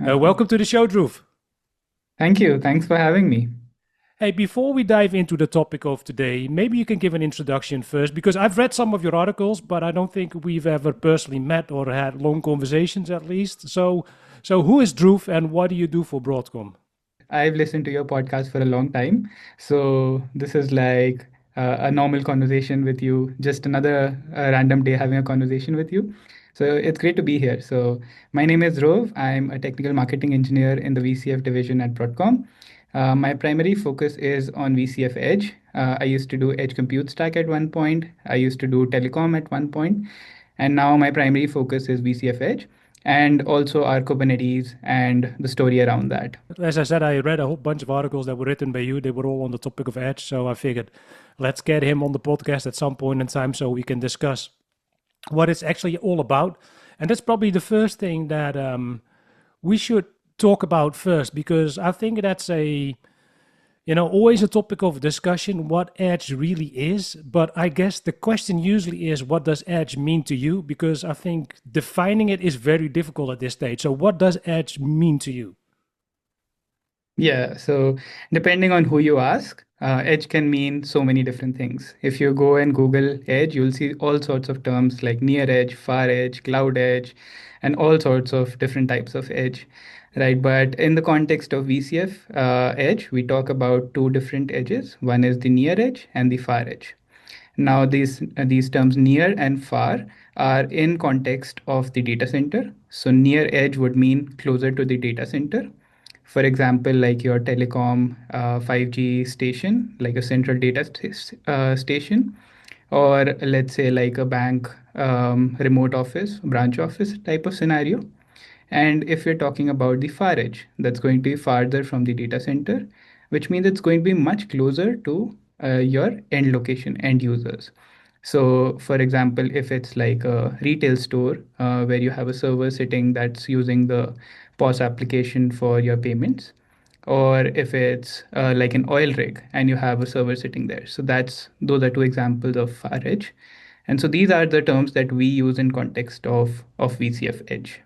Welcome to the show, Dhruv. Thank you. Thanks for having me. Hey, before we dive into the topic of today, maybe you can give an introduction first, because I've read some of your articles, but I don't think we've ever personally met or had long conversations at least. So who is Dhruv and what do you do for Broadcom? I've listened to your podcast for a long time. So this is like a normal conversation with you, just another random day having a conversation with you. So it's great to be here. So my name is Dhruv. I'm a technical marketing engineer in the VCF division at Broadcom. My primary focus is on VCF Edge. I used to do Edge Compute Stack at one point. I used to do telecom at one point. And now my primary focus is VCF Edge and also our Kubernetes and the story around that. As I said, I read a whole bunch of articles that were written by you. They were all on the topic of Edge, so I figured let's get him on the podcast at some point in time so we can discuss what it's actually all about. And that's probably the first thing that we should talk about first, because I think that's always a topic of discussion what Edge really is. But I guess the question usually is, what does Edge mean to you? Because I think defining it is very difficult at this stage. So what does Edge mean to you? Yeah, so depending on who you ask, edge can mean so many different things. If you go and Google edge, you'll see all sorts of terms like near edge, far edge, cloud edge, and all sorts of different types of edge, right? But in the context of VCF edge, we talk about two different edges. One is the near edge and the far edge. Now, these terms near and far are in context of the data center. So near edge would mean closer to the data center. For example, like your telecom 5G station, like a central data station, or let's say like a bank remote office, branch office type of scenario. And if you're talking about the far edge, that's going to be farther from the data center, which means it's going to be much closer to your end location, end users. So, for example, if it's like a retail store where you have a server sitting that's using the POS application for your payments, or if it's like an oil rig and you have a server sitting there. So that's those are two examples of far edge. And so these are the terms that we use in context of VCF Edge.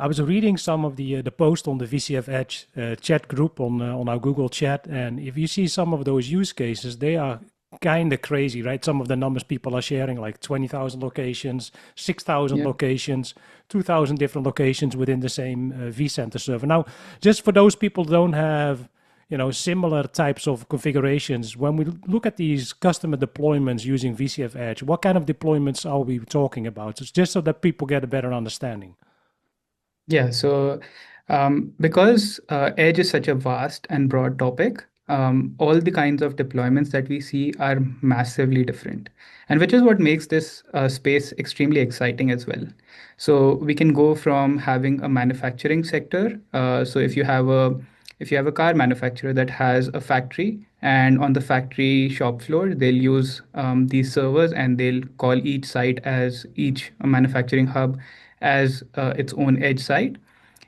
I was reading some of the post on the VCF Edge chat group on our Google chat, and if you see some of those use cases, they are kind of crazy, right? Some of the numbers people are sharing, like 20,000 locations, 6,000 Yeah. locations, 2,000 different locations within the same vCenter server. Now, just for those people who don't have similar types of configurations, when we look at these customer deployments using VCF Edge, what kind of deployments are we talking about? It's just so that people get a better understanding. Yeah, so because Edge is such a vast and broad topic, all the kinds of deployments that we see are massively different, and which is what makes this space extremely exciting as well. So we can go from having a manufacturing sector. So if you have a car manufacturer that has a factory, and on the factory shop floor, they'll use these servers and they'll call each site as each manufacturing hub as its own edge site.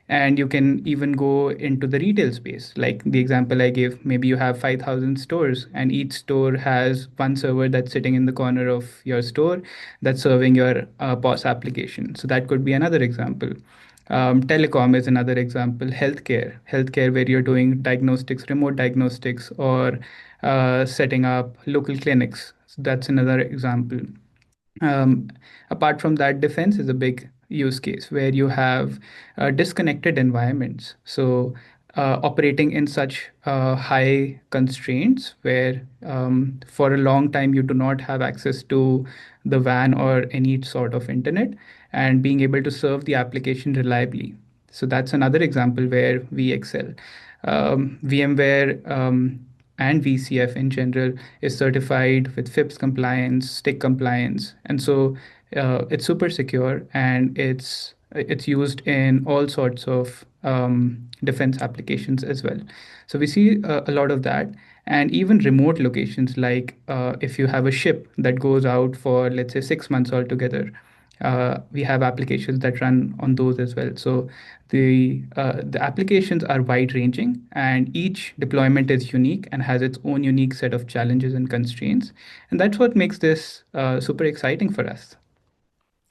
And you can even go into the retail space. Like the example I gave, maybe you have 5,000 stores, and each store has one server that's sitting in the corner of your store that's serving your POS application. So that could be another example. Telecom is another example. Healthcare, where you're doing diagnostics, remote diagnostics, or setting up local clinics. So that's another example. Um, Apart from that, defense is a big use case where you have disconnected environments. So, operating in such high constraints where for a long time you do not have access to the WAN or any sort of internet, and being able to serve the application reliably. So, that's another example where we excel. VMware and VCF in general is certified with FIPS compliance, stick compliance, and so it's super secure, and it's used in all sorts of defense applications as well. So we see a lot of that, and even remote locations like if you have a ship that goes out for, let's say, 6 months altogether, we have applications that run on those as well. So the applications are wide ranging, and each deployment is unique and has its own unique set of challenges and constraints, and that's what makes this super exciting for us.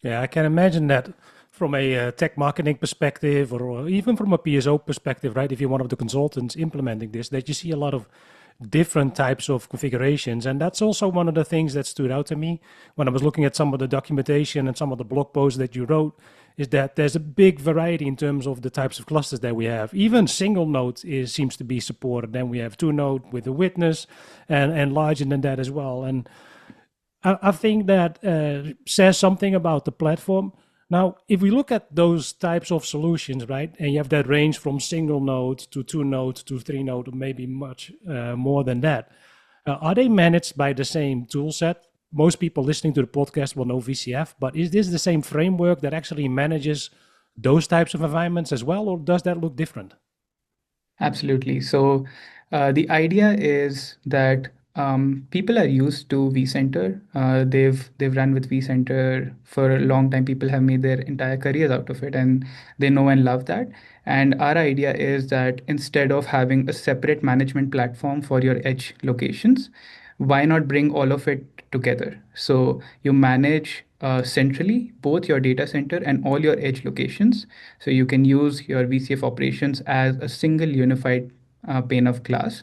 Yeah, I can imagine that from a tech marketing perspective, or even from a PSO perspective, right? If you're one of the consultants implementing this, that you see a lot of different types of configurations. And that's also one of the things that stood out to me when I was looking at some of the documentation and some of the blog posts that you wrote, is that there's a big variety in terms of the types of clusters that we have. Even single node seems to be supported. Then we have two node with a witness and larger than that as well. And I think that says something about the platform. Now, if we look at those types of solutions, right, and you have that range from single node to two node to three node, or maybe much more than that, are they managed by the same tool set? Most people listening to the podcast will know VCF, but is this the same framework that actually manages those types of environments as well, or does that look different? Absolutely. So the idea is that people are used to vCenter. They've run with vCenter for a long time. People have made their entire careers out of it, and they know and love that. And our idea is that instead of having a separate management platform for your edge locations, why not bring all of it together? So you manage centrally both your data center and all your edge locations. So you can use your VCF operations as a single unified pane of glass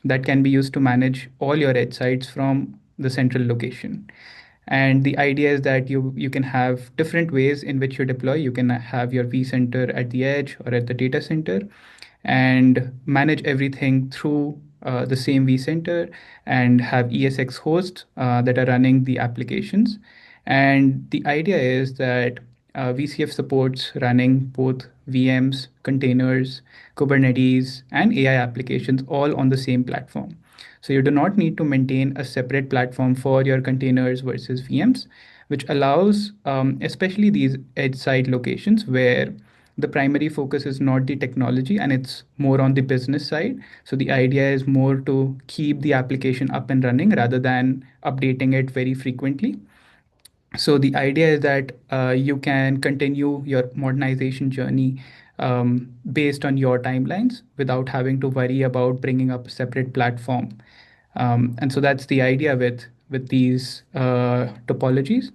that can be used to manage all your edge sites from the central location. And the idea is that you can have different ways in which you deploy. You can have your vCenter at the edge or at the data center and manage everything through the same vCenter and have ESX hosts that are running the applications. And the idea is that VCF supports running both VMs, containers, Kubernetes, and AI applications all on the same platform. So you do not need to maintain a separate platform for your containers versus VMs, which allows, especially these edge site locations where the primary focus is not the technology and it's more on the business side. So the idea is more to keep the application up and running rather than updating it very frequently. So the idea is that you can continue your modernization journey based on your timelines without having to worry about bringing up a separate platform. And so that's the idea with these topologies.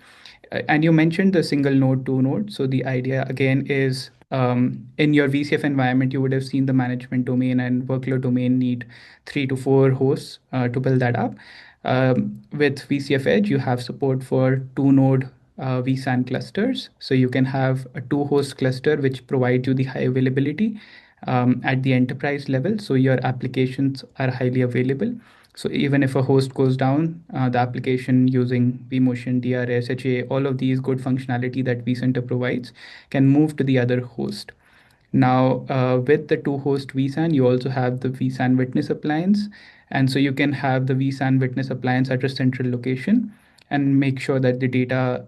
And you mentioned the single node, two node. So the idea again is in your VCF environment, you would have seen the management domain and workload domain need 3 to 4 hosts to build that up. With VCF Edge, you have support for two node vSAN clusters. So you can have a two host cluster, which provides you the high availability at the enterprise level. So your applications are highly available. So even if a host goes down, the application using vMotion, DRS, HA, all of these good functionality that vCenter provides can move to the other host. Now, with the two host vSAN, you also have the vSAN witness appliance. And so you can have the vSAN witness appliance at a central location and make sure that the data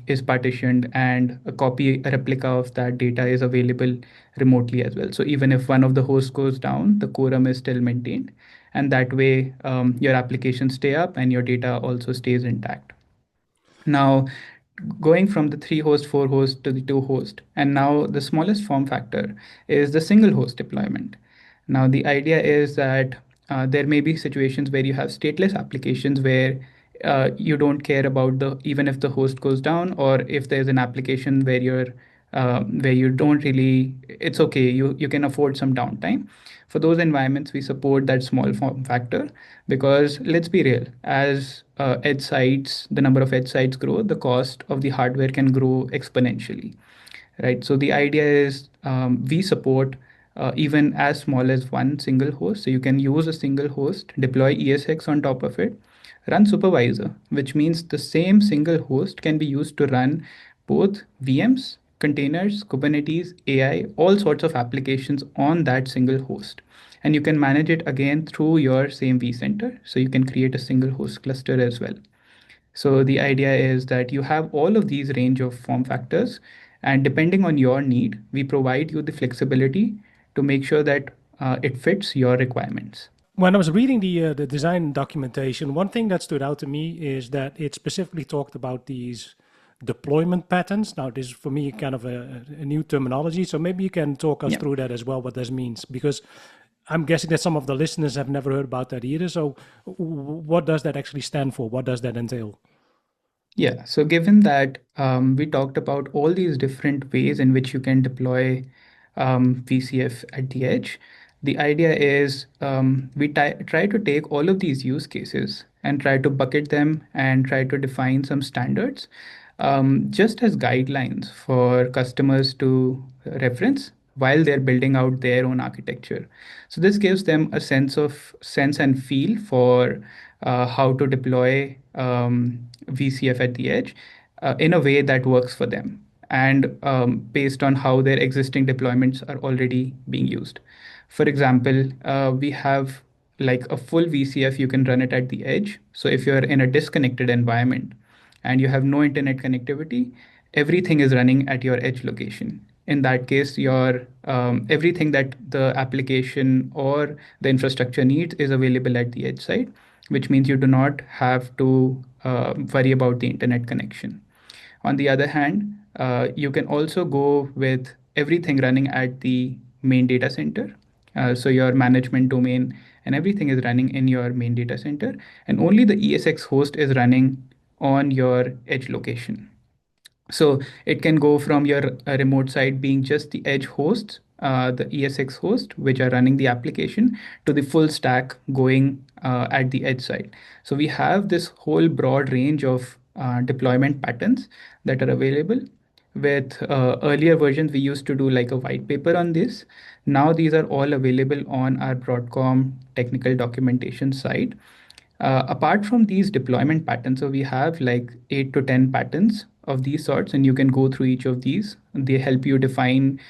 is partitioned and a replica of that data is available remotely as well. So even if one of the hosts goes down, the quorum is still maintained. And that way, your applications stay up and your data also stays intact. Now, going from the 3 host, 4 host to the 2 host, and now the smallest form factor is the single host deployment. Now, the idea is that there may be situations where you have stateless applications where you don't care about the even if the host goes down, or if there's an application where you don't really, it's okay, you can afford some downtime. For those environments, we support that small form factor because let's be real, as edge sites, the number of edge sites grow, the cost of the hardware can grow exponentially, right? So the idea is we support even as small as one single host. So you can use a single host, deploy ESX on top of it, run supervisor, which means the same single host can be used to run both VMs, containers, Kubernetes, AI, all sorts of applications on that single host. And you can manage it again through your same vCenter. So you can create a single host cluster as well. So the idea is that you have all of these range of form factors, and depending on your need, we provide you the flexibility to make sure that it fits your requirements. When I was reading the design documentation, one thing that stood out to me is that it specifically talked about these deployment patterns. Now, this is for me kind of a new terminology, so maybe you can talk us through that as well, what this means, because I'm guessing that some of the listeners have never heard about that either. So what does that actually stand for? What does that entail? Yeah, so given that we talked about all these different ways in which you can deploy VCF at the edge, the idea is we try to take all of these use cases and try to bucket them and try to define some standards just as guidelines for customers to reference while they're building out their own architecture. So this gives them a sense and feel for how to deploy VCF at the edge in a way that works for them and based on how their existing deployments are already being used. For example, we have like a full VCF, you can run it at the edge. So if you're in a disconnected environment and you have no internet connectivity, everything is running at your edge location. In that case, your everything that the application or the infrastructure needs is available at the edge side, which means you do not have to worry about the internet connection. On the other hand, you can also go with everything running at the main data center. So your management domain and everything is running in your main data center, and only the ESX host is running on your edge location. So it can go from your remote site being just the edge hosts, the ESX host, which are running the application, to the full stack going at the edge side. So we have this whole broad range of deployment patterns that are available. With earlier versions, we used to do like a white paper on this. Now these are all available on our Broadcom technical documentation site. Apart from these deployment patterns, so we have like 8 to 10 patterns of these sorts, and you can go through each of these. They help you define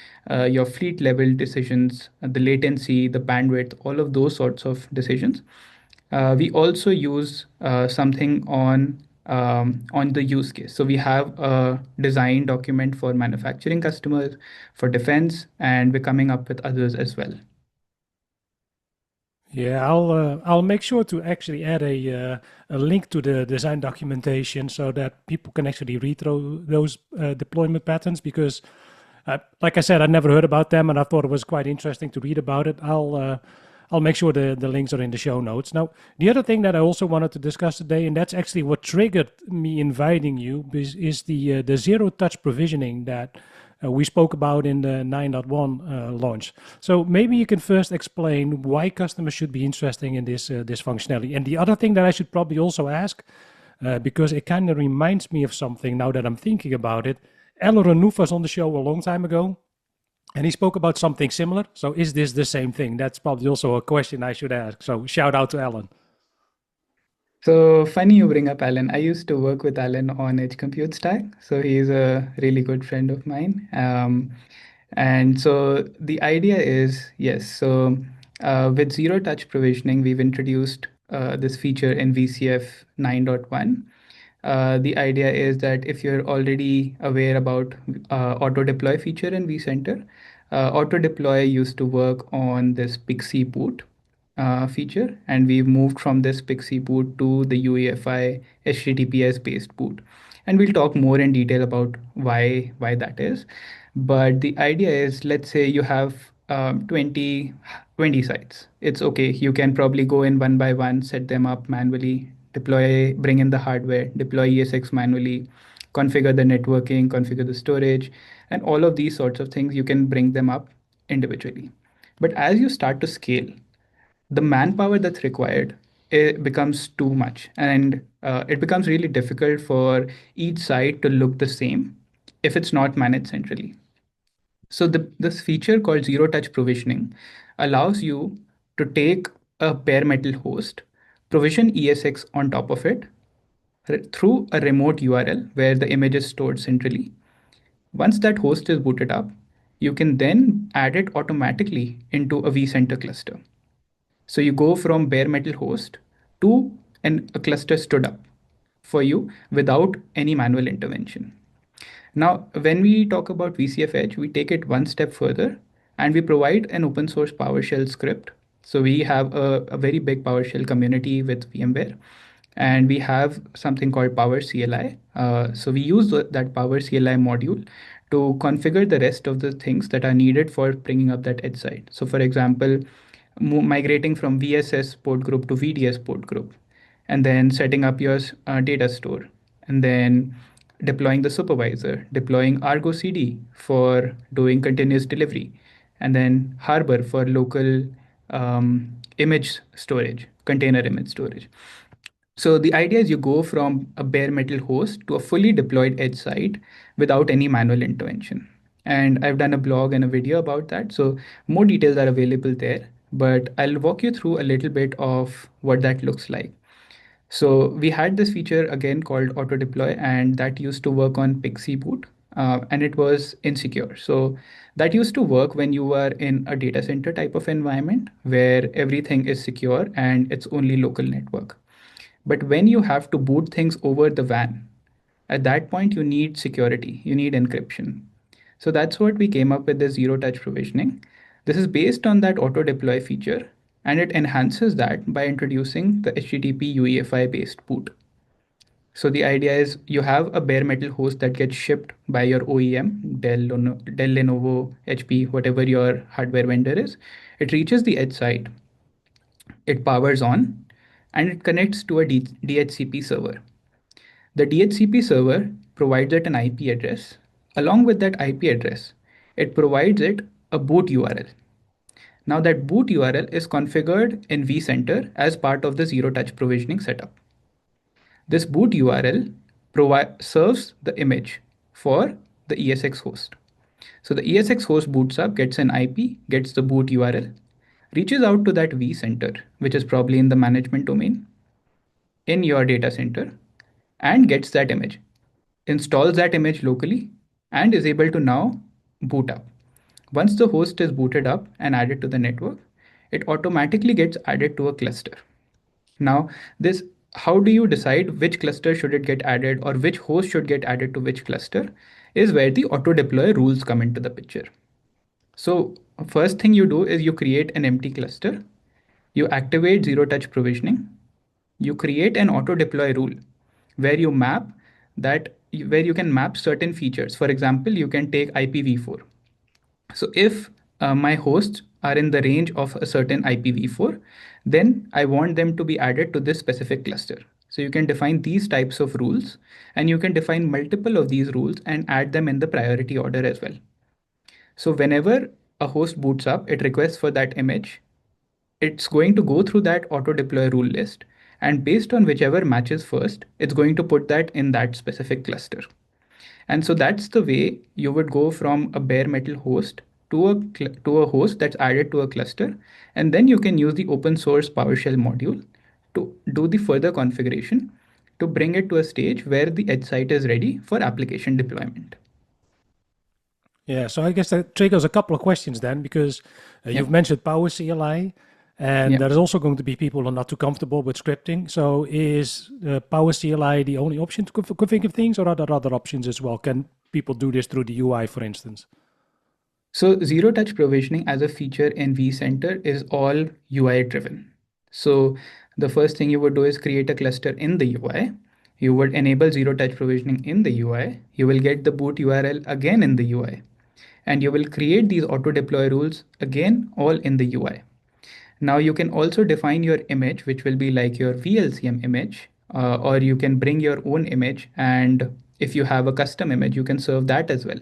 your fleet level decisions, the latency, the bandwidth, all of those sorts of decisions. We also use something on the use case. So we have a design document for manufacturing customers, for defense, and we're coming up with others as well. Yeah, I'll make sure to actually add a link to the design documentation so that people can actually read through those deployment patterns because, like I said, I never heard about them and I thought it was quite interesting to read about it. I'll make sure the links are in the show notes. Now, the other thing that I also wanted to discuss today, and that's actually what triggered me inviting you, is the zero touch provisioning that we spoke about in the 9.1 launch. So maybe you can first explain why customers should be interested in this functionality. And the other thing that I should probably also ask, because it kind of reminds me of something now that I'm thinking about it. Alan Renouf was on the show a long time ago, and he spoke about something similar. So is this the same thing? That's probably also a question I should ask. So shout out to Alan. So funny you bring up Alan. I used to work with Alan on Edge Compute Stack. So he's a really good friend of mine. And so the idea is, yes, so with zero touch provisioning, we've introduced this feature in VCF 9.1. The idea is that if you're already aware about auto deploy feature in vCenter, auto deploy used to work on this Pixie boot feature, and we've moved from this Pixie boot to the UEFI HTTPS based boot. And we'll talk more in detail about why that is. But the idea is, let's say you have 20 sites. It's okay. You can probably go in one by one, set them up manually, deploy, bring in the hardware, deploy ESX manually, configure the networking, configure the storage, and all of these sorts of things, you can bring them up individually. But as you start to scale, the manpower that's required, it becomes too much, and it becomes really difficult for each site to look the same if it's not managed centrally. So this feature called zero touch provisioning allows you to take a bare metal host, provision ESX on top of it through a remote URL where the image is stored centrally. Once that host is booted up, you can then add it automatically into a vCenter cluster. So you go from bare metal host to a cluster stood up for you without any manual intervention. Now, when we talk about VCF Edge, we take it one step further and we provide an open source PowerShell script. So we have a very big PowerShell community with VMware, and we have something called Power CLI. So we use that Power CLI module to configure the rest of the things that are needed for bringing up that edge site. So for example, migrating from VSS port group to VDS port group, and then setting up your data store, and then deploying the supervisor, deploying Argo CD for doing continuous delivery, and then Harbor for local image storage, container image storage. So the idea is you go from a bare metal host to a fully deployed edge site without any manual intervention. And I've done a blog and a video about that. So more details are available there, but I'll walk you through a little bit of what that looks like. So we had this feature again called auto deploy, and that used to work on Pixie boot, and it was insecure. So that used to work when you were in a data center type of environment where everything is secure and it's only local network. But when you have to boot things over the WAN, at that point you need security, you need encryption. So that's what we came up with the zero touch provisioning. This is based on that auto deploy feature, and it enhances that by introducing the HTTP UEFI based boot. So the idea is you have a bare metal host that gets shipped by your OEM, Dell, Lenovo, HP, whatever your hardware vendor is. It reaches the edge site, it powers on, and it connects to a DHCP server. The DHCP server provides it an IP address. Along with that IP address, it provides it a boot URL. Now that boot URL is configured in vCenter as part of the zero touch provisioning setup. This boot URL serves the image for the ESX host. So the ESX host boots up, gets an IP, gets the boot URL, reaches out to that vCenter, which is probably in the management domain in your data center, and gets that image, installs that image locally, and is able to now boot up. Once the host is booted up and added to the network, it automatically gets added to a cluster. Now, this how do you decide which cluster should it get added or which host should get added to which cluster is where the auto deploy rules come into the picture. So first thing you do is you create an empty cluster, you activate zero touch provisioning, you create an auto deploy rule where you map where you can map certain features. For example, you can take IPv4. So if my hosts are in the range of a certain IPv4, then I want them to be added to this specific cluster. So you can define these types of rules, and you can define multiple of these rules and add them in the priority order as well. So whenever a host boots up, it requests for that image. It's going to go through that auto deploy rule list, and based on whichever matches first, it's going to put that in that specific cluster. And so that's the way you would go from a bare metal host to a host that's added to a cluster. And then you can use the open source PowerShell module to do the further configuration to bring it to a stage where the edge site is ready for application deployment. Yeah, so I guess that triggers a couple of questions then, because you've mentioned Power CLI, and there is also going to be people who are not too comfortable with scripting. So is Power CLI the only option to configure things, or are there other options as well? Can people do this through the UI, for instance? So zero touch provisioning as a feature in vCenter is all UI driven. So the first thing you would do is create a cluster in the UI. You would enable zero touch provisioning in the UI. You will get the boot URL again in the UI. And you will create these auto deploy rules again, all in the UI. Now you can also define your image, which will be like your VLCM image, or you can bring your own image. And if you have a custom image, you can serve that as well.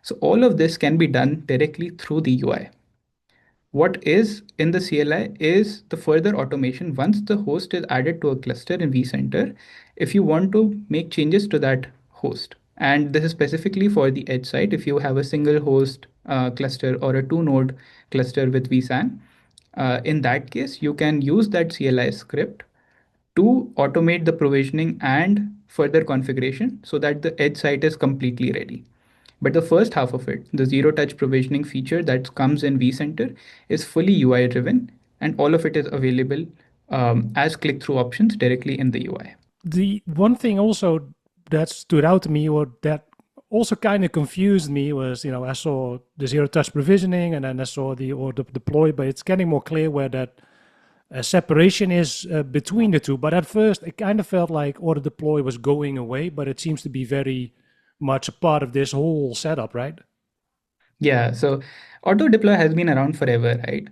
So all of this can be done directly through the UI. What is in the CLI is the further automation. Once the host is added to a cluster in vCenter, if you want to make changes to that host, and this is specifically for the edge site, if you have a single host cluster or a 2-node cluster with vSAN, in that case, you can use that CLI script to automate the provisioning and further configuration so that the edge site is completely ready. But the first half of it, the zero touch provisioning feature that comes in vCenter, is fully UI driven, and all of it is available as click through options directly in the UI. The one thing also that stood out to me, or that also kind of confused me, was, I saw the zero touch provisioning, and then I saw the auto deploy, but it's getting more clear where that separation is between the two. But at first, it kind of felt like auto deploy was going away, but it seems to be very much a part of this whole setup, right? Yeah, so auto deploy has been around forever, right?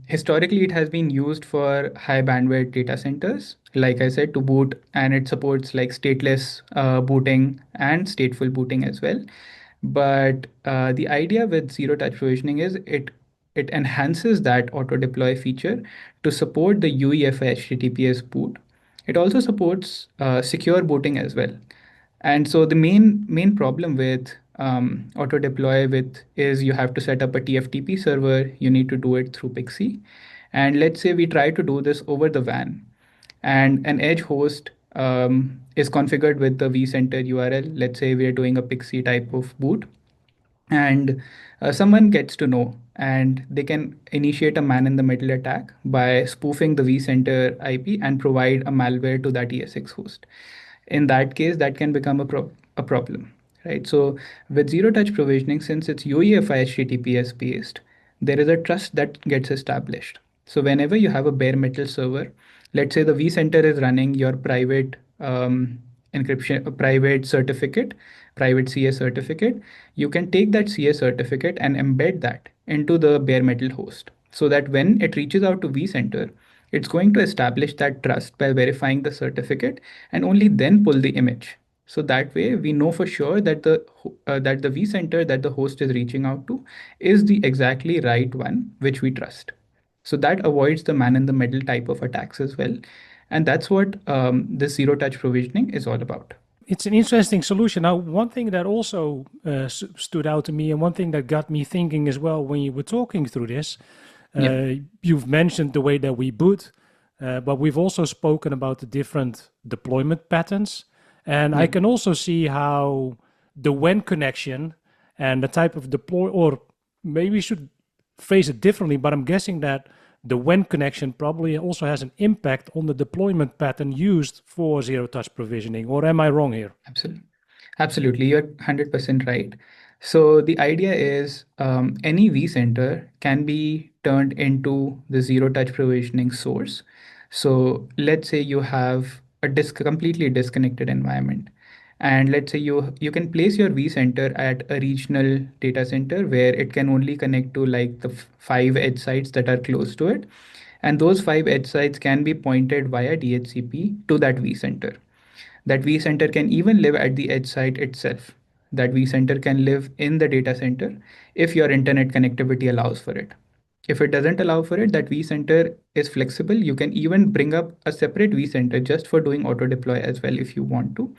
Historically, it has been used for high bandwidth data centers, like I said, to boot, and it supports like stateless booting and stateful booting as well. But the idea with zero touch provisioning is it enhances that auto deploy feature to support the UEFI HTTPS boot. It also supports secure booting as well. And so the main problem with auto deploy with is you have to set up a TFTP server. You need to do it through Pixie. And let's say we try to do this over the WAN, and an edge host is configured with the vCenter URL. Let's say we are doing a Pixie type of boot, and someone gets to know, and they can initiate a man in the middle attack by spoofing the vCenter IP and provide a malware to that ESX host. In that case, that can become a problem, right? So with zero touch provisioning, since it's UEFI HTTPS based, there is a trust that gets established. So whenever you have a bare metal server, let's say the vCenter is running your private encryption, a private certificate, private CA certificate, you can take that CA certificate and embed that into the bare metal host so that when it reaches out to vCenter, it's going to establish that trust by verifying the certificate and only then pull the image. So that way we know for sure that the vCenter that the host is reaching out to is the exactly right one which we trust. So that avoids the man in the middle type of attacks as well. And that's what this zero touch provisioning is all about. It's an interesting solution. Now, one thing that also stood out to me, and one thing that got me thinking as well when you were talking through this, Yeah. you've mentioned the way that we boot, but we've also spoken about the different deployment patterns. And I Yeah. can also see how the WAN connection and the type of deploy, or maybe we should phrase it differently, but I'm guessing that the WAN connection probably also has an impact on the deployment pattern used for zero touch provisioning. Or am I wrong here? Absolutely. Absolutely. You're 100% right. So the idea is any vCenter can be turned into the zero touch provisioning source. So let's say you have a completely disconnected environment. And let's say you can place your vCenter at a regional data center where it can only connect to like the five edge sites that are close to it. And those five edge sites can be pointed via DHCP to that vCenter. That vCenter can even live at the edge site itself. That vCenter can live in the data center if your internet connectivity allows for it. If it doesn't allow for it, that vCenter is flexible. You can even bring up a separate vCenter just for doing auto deploy as well if you want to.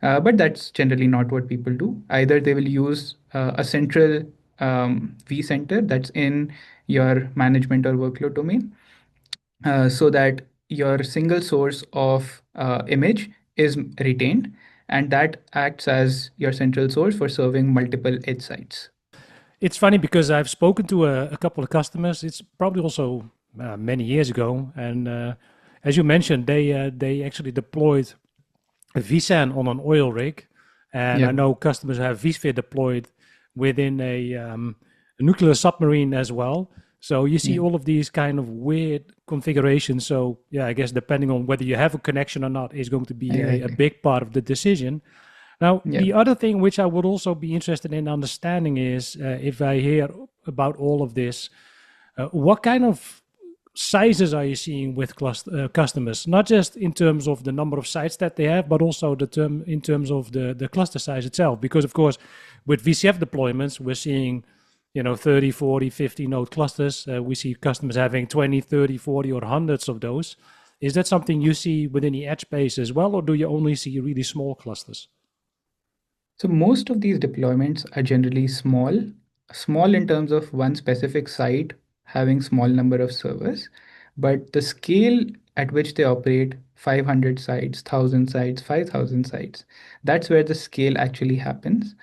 But that's generally not what people do. Either they will use a central vCenter that's in your management or workload domain, so that your single source of image is retained, and that acts as your central source for serving multiple edge sites. It's funny because I've spoken to a couple of customers. It's probably also many years ago, and as you mentioned, they actually deployed a vSAN on an oil rig, and I Yeah, know customers have vSphere deployed within a nuclear submarine as well. So you see yeah, all of these kind of weird configurations. So yeah, I guess depending on whether you have a connection or not is going to be a exactly. big part of the decision. Now, Yeah. the other thing which I would also be interested in understanding is if I hear about all of this, what kind of sizes are you seeing with customers? Not just in terms of the number of sites that they have, but also in terms of the cluster size itself. Because, of course, with VCF deployments, we're seeing 30, 40, 50 node clusters. We see customers having 20, 30, 40, or hundreds of those. Is that something you see within the edge space as well, or do you only see really small clusters? So most of these deployments are generally small in terms of one specific site having small number of servers, but the scale at which they operate, 500 sites, 1,000 sites, 5,000 sites, that's where the scale actually happens.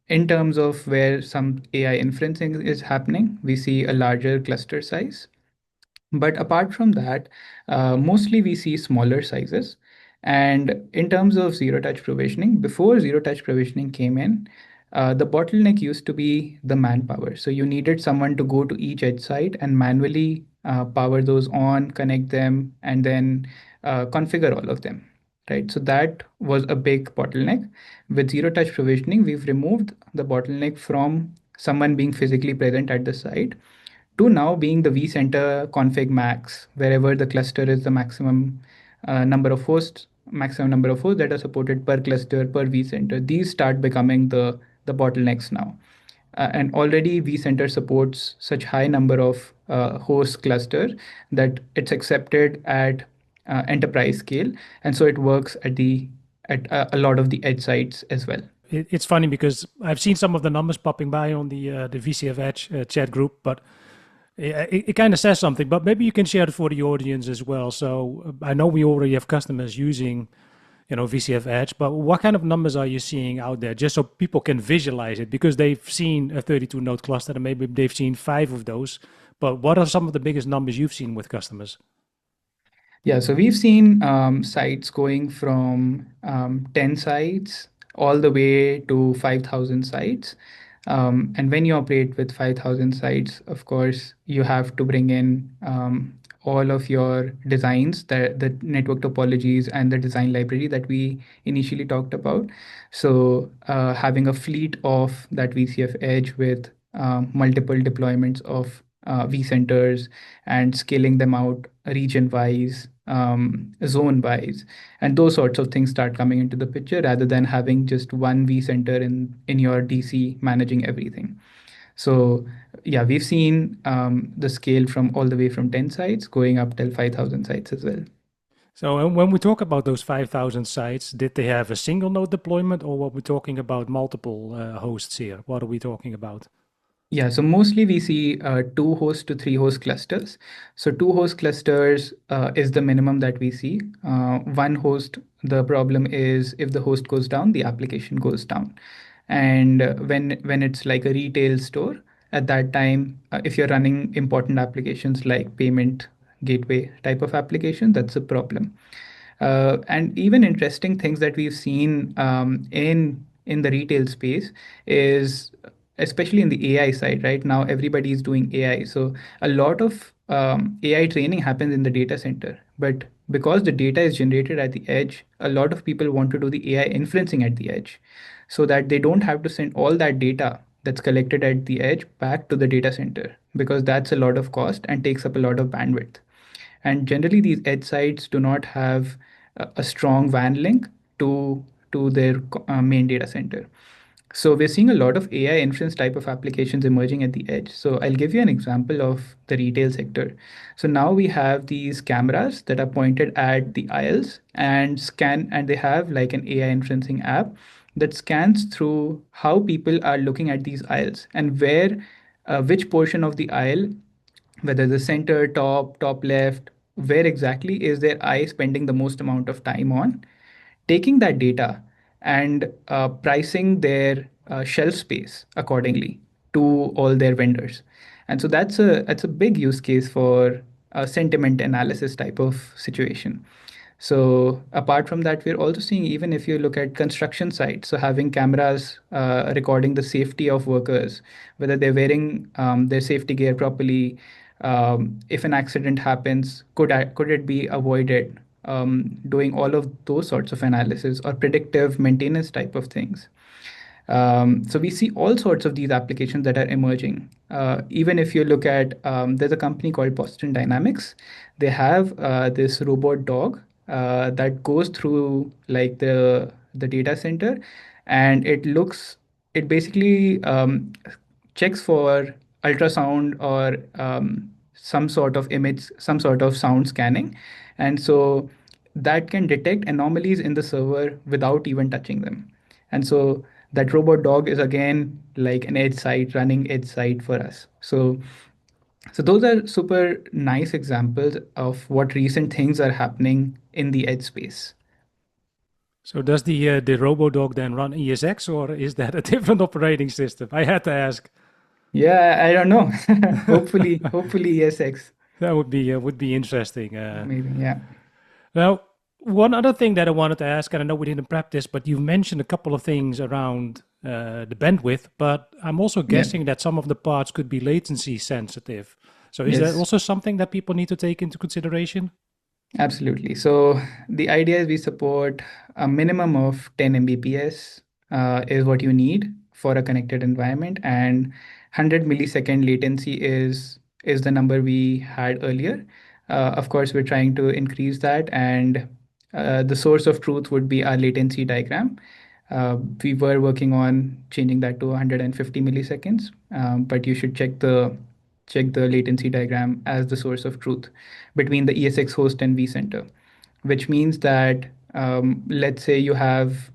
In terms of where some AI inferencing is happening, we see a larger cluster size. But apart from that, mostly we see smaller sizes. And in terms of zero touch provisioning, before zero touch provisioning came in, the bottleneck used to be the manpower. So you needed someone to go to each edge site and manually power those on, connect them, and then configure all of them. Right. So that was a big bottleneck. With zero touch provisioning, we've removed the bottleneck from someone being physically present at the site to now being the vCenter config max, wherever the cluster is the maximum number of hosts, maximum number of hosts that are supported per cluster per vCenter. These start becoming the bottlenecks now. And already vCenter supports such high number of host cluster that it's accepted at enterprise scale, and so it works at a lot of the edge sites as well. It's funny because I've seen some of the numbers popping by on the VCF Edge chat group, but it kind of says something. But maybe you can share it for the audience as well. So I know we already have customers using, VCF Edge, but what kind of numbers are you seeing out there, just so people can visualize it? Because they've seen a 32 node cluster and maybe they've seen 5 of those. But what are some of the biggest numbers you've seen with customers? Yeah, so we've seen sites going from 10 sites all the way to 5,000 sites. And when you operate with 5,000 sites, of course, you have to bring in all of your designs, the network topologies, and the design library that we initially talked about. So having a fleet of that VCF Edge with multiple deployments of vCenters and scaling them out region wise, zone wise, and those sorts of things start coming into the picture rather than having just one vCenter in your DC managing everything. So yeah, we've seen the scale from all the way from 10 sites going up till 5,000 sites as well. So when we talk about those 5,000 sites, did they have a single node deployment, or were we talking about multiple hosts here? What are we talking about? Yeah, so mostly we see 2 host to 3 host clusters. So 2 host clusters is the minimum that we see. One host, the problem is if the host goes down, the application goes down. And when it's like a retail store, at that time, if you're running important applications like payment gateway type of application, that's a problem. And even interesting things that we've seen in the retail space is especially in the AI side. Right now, everybody is doing AI, so a lot of AI training happens in the data center. But because the data is generated at the edge, a lot of people want to do the AI inferencing at the edge, so that they don't have to send all that data that's collected at the edge back to the data center, because that's a lot of cost and takes up a lot of bandwidth. And generally, these edge sites do not have a strong WAN link to their main data center. So we're seeing a lot of AI inference type of applications emerging at the edge. So I'll give you an example of the retail sector. So now we have these cameras that are pointed at the aisles and scan, and they have like an AI inferencing app that scans through how people are looking at these aisles and where, which portion of the aisle, whether the center, top left, where exactly is their eye spending the most amount of time on, taking that data and pricing their shelf space accordingly to all their vendors. And so that's a big use case for a sentiment analysis type of situation. So apart from that, we're also seeing, even if you look at construction sites, so having cameras recording the safety of workers, whether they're wearing their safety gear properly, if an accident happens, could it be avoided? Doing all of those sorts of analysis or predictive maintenance type of things. So we see all sorts of these applications that are emerging. Even if you look at, there's a company called Boston Dynamics. They have this robot dog that goes through like the data center, and it basically checks for ultrasound or some sort of image, some sort of sound scanning, and so that can detect anomalies in the server without even touching them. And so that robot dog is again like an edge site, running edge site for us. So those are super nice examples of what recent things are happening in the edge space. So does the RoboDog then run ESX, or is that a different operating system? I had to ask. Yeah, I don't know. Hopefully ESX. That would be interesting. Maybe, yeah. Now, one other thing that I wanted to ask, and I know we didn't prep this, but you mentioned a couple of things around the bandwidth, but I'm also Yeah. guessing that some of the parts could be latency sensitive. So is that Yes. also something that people need to take into consideration? Absolutely. So the idea is we support a minimum of 10 Mbps is what you need for a connected environment, and 100 millisecond latency is is the number we had earlier. Of course, we're trying to increase that, and the source of truth would be our latency diagram. We were working on changing that to 150 milliseconds, but you should check the latency diagram as the source of truth between the ESX host and vCenter, which means that let's say you have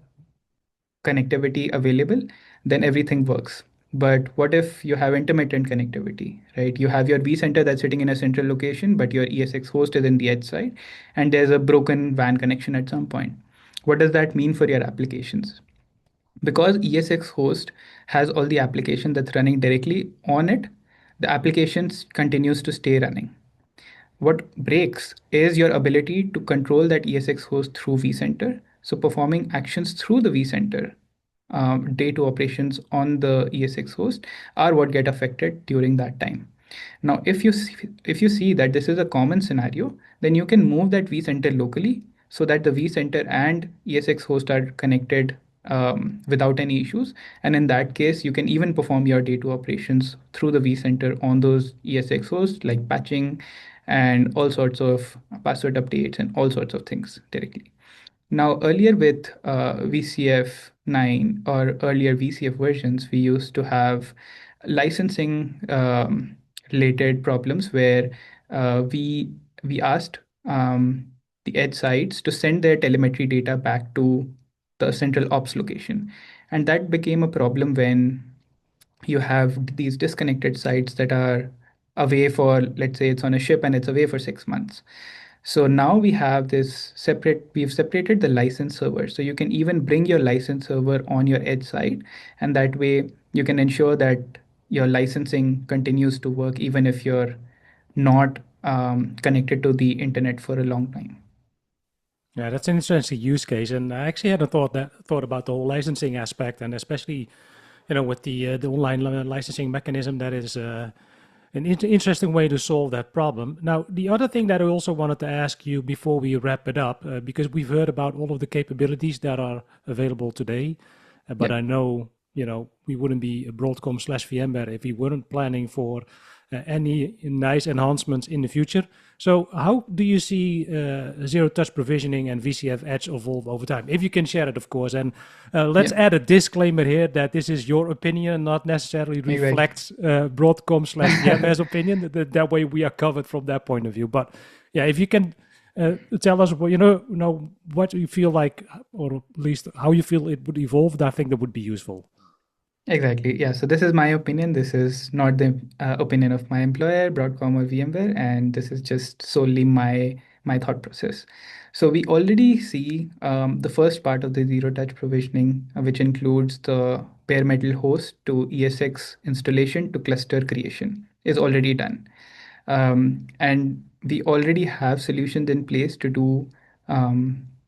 connectivity available, then everything works. But what if you have intermittent connectivity, right? You have your vCenter that's sitting in a central location, but your ESX host is in the edge side, and there's a broken WAN connection at some point. What does that mean for your applications? Because ESX host has all the application that's running directly on it, the applications continues to stay running. What breaks is your ability to control that ESX host through vCenter. So performing actions through the vCenter, day two operations on the ESX host are what get affected during that time. Now, if you see that this is a common scenario, then you can move that vCenter locally so that the vCenter and ESX host are connected without any issues. And in that case, you can even perform your day two operations through the vCenter on those ESX hosts, like patching and all sorts of password updates and all sorts of things directly. Now, earlier with VCF 9 or earlier VCF versions, we used to have licensing related problems where we asked the edge sites to send their telemetry data back to the central ops location. And that became a problem when you have these disconnected sites that are away for, let's say it's on a ship and it's away for 6 months. So now we've separated the license server. So you can even bring your license server on your edge side, and that way you can ensure that your licensing continues to work even if you're not connected to the internet for a long time. Yeah, that's an interesting use case, and I actually hadn't thought about the whole licensing aspect, and especially, with the online licensing mechanism, that is an interesting way to solve that problem. Now, the other thing that I also wanted to ask you before we wrap it up, because we've heard about all of the capabilities that are available today, but Yep. I know, we wouldn't be a Broadcom/VMware if we weren't planning for any nice enhancements in the future. So how do you see zero-touch provisioning and VCF Edge evolve over time? If you can share it, of course. And let's Yep. add a disclaimer here that this is your opinion, not necessarily Exactly. reflects Broadcom/VMware's opinion. That way we are covered from that point of view. But yeah, if you can tell us, what you feel like, or at least how you feel it would evolve, I think that would be useful. Exactly. Yeah. So this is my opinion. This is not the opinion of my employer, Broadcom or VMware, and this is just solely my thought process. So we already see the first part of the zero touch provisioning, which includes the bare metal host to ESX installation to cluster creation, is already done. And we already have solutions in place to do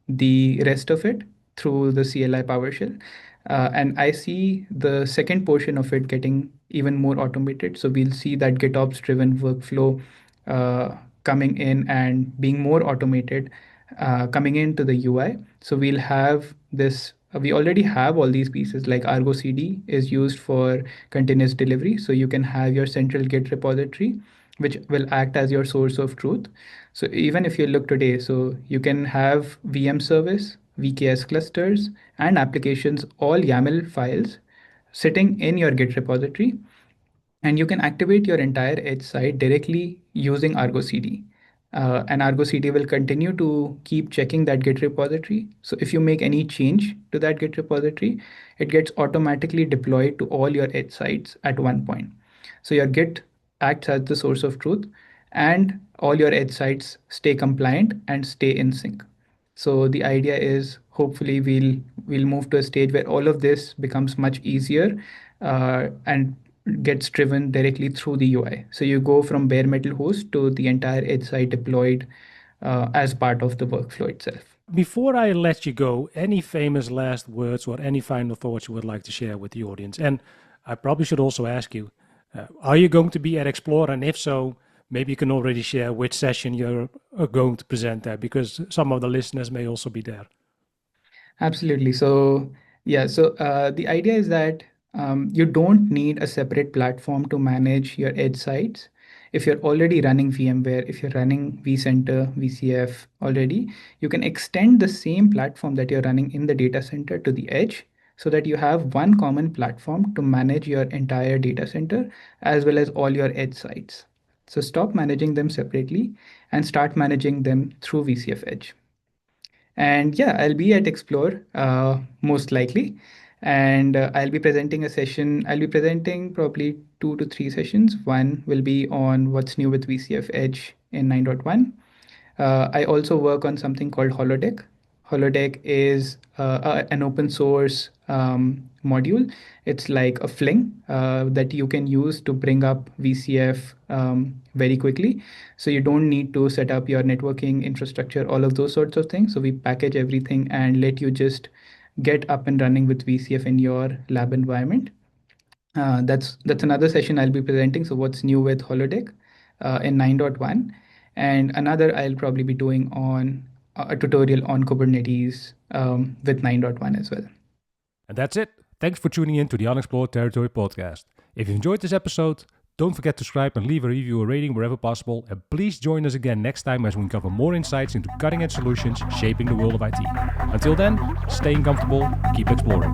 the rest of it through the CLI PowerShell. And I see the second portion of it getting even more automated. So we'll see that GitOps driven workflow coming in and being more automated, coming into the UI. So we'll have this. We already have all these pieces, like Argo CD is used for continuous delivery. So you can have your central Git repository, which will act as your source of truth. So even if you look today, so you can have VM service, VKS clusters, and applications, all YAML files sitting in your Git repository, and you can activate your entire edge site directly using Argo CD. And Argo CD will continue to keep checking that Git repository. So if you make any change to that Git repository, it gets automatically deployed to all your edge sites at one point. So your Git acts as the source of truth, and all your edge sites stay compliant and stay in sync. So the idea is hopefully we'll move to a stage where all of this becomes much easier and gets driven directly through the UI. So you go from bare metal host to the entire edge site deployed as part of the workflow itself. Before I let you go, any famous last words or any final thoughts you would like to share with the audience? And I probably should also ask you, are you going to be at Explore? And if so, maybe you can already share which session you're going to present there, because some of the listeners may also be there. Absolutely. So yeah, so the idea is that you don't need a separate platform to manage your edge sites. if you're already running VMware, if you're running vCenter, VCF already, you can extend the same platform that you're running in the data center to the edge so that you have one common platform to manage your entire data center as well as all your edge sites. So stop managing them separately and start managing them through VCF Edge. And yeah, I'll be at Explore most likely. And I'll be presenting a session. I'll be presenting probably 2 to 3 sessions. One will be on what's new with VCF Edge in 9.1. I also work on something called Holodeck. Holodeck is an open source module. It's like a Fling that you can use to bring up VCF very quickly. So you don't need to set up your networking infrastructure, all of those sorts of things. So we package everything and let you just get up and running with VCF in your lab environment. That's another session I'll be presenting. So what's new with Holodeck in 9.1, and another I'll probably be doing on a tutorial on Kubernetes with 9.1 as well. And that's it. Thanks for tuning in to the Unexplored Territory podcast. If you enjoyed this episode, don't forget to subscribe and leave a review or rating wherever possible. And please join us again next time as we uncover more insights into cutting-edge solutions shaping the world of IT. Until then, staying comfortable, keep exploring.